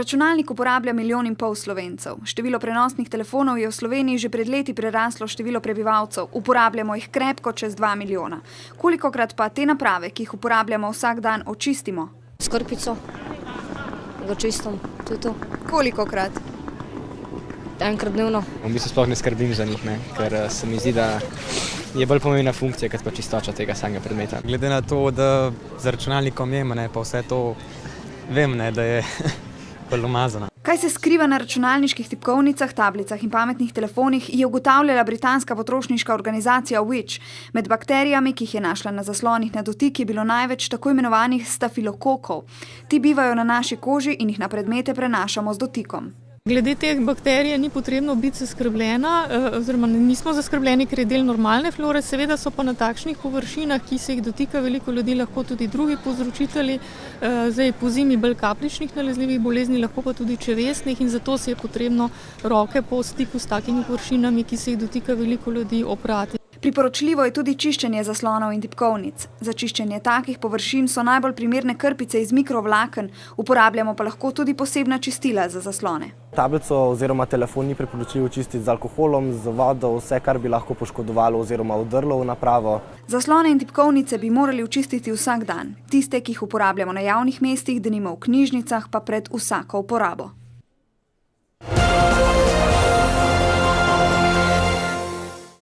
Računalnik uporablja 1,5 milijona Slovencev. Število prenosnih telefonov je v Sloveniji že pred leti preraslo število prebivalcev. Uporabljamo jih krepko čez 2 milijona. Kolikokrat pa te naprave, ki jih uporabljamo vsak dan, očistimo? S krpico ga čistim, to je to. Kolikokrat? Enkrat dnevno. V bistvu sploh ne skrbim za njih, ker se mi zdi, da je bolj pomembna funkcija, kot pa čistoča tega samega predmeta. Glede na to, da z računalnikom jem, pa vse to vem, da je bolj umazano. Kaj se skriva na računalniških tipkovnicah, tablicah in pametnih telefonih, je ugotavljala britanska potrošniška organizacija Which. Med bakterijami, ki jih je našla na zaslonih na dotik, je bilo največ tako imenovanih stafilokokov. Ti bivajo na naši koži in jih na predmete prenašamo z dotikom. Glede teh bakterij ni potrebno biti zaskrbljena, oziroma nismo zaskrbljeni, ker je del normalne flore, seveda so pa na takšnih površinah, ki se jih dotika veliko ljudi, lahko tudi drugi povzročitelji, zdaj po zimi bolj kapljičnih nalezljivih bolezni, lahko pa tudi črevesnih, in zato se je potrebno roke po stiku s takimi površinami, ki se jih dotika veliko ljudi, oprati. Priporočljivo je tudi čiščenje zaslonov in tipkovnic. Za čiščenje takih površin so najbolj primerne krpice iz mikrovlaken, uporabljamo pa lahko tudi posebna čistila za zaslone. Tablico oziroma telefon ni priporočljivo čistiti z alkoholom, z vodo, vse, kar bi lahko poškodovalo oziroma vdrlo v napravo. Zaslone in tipkovnice bi morali očistiti vsak dan. Tiste, ki jih uporabljamo na javnih mestih, denimo v knjižnicah, pa pred vsako uporabo.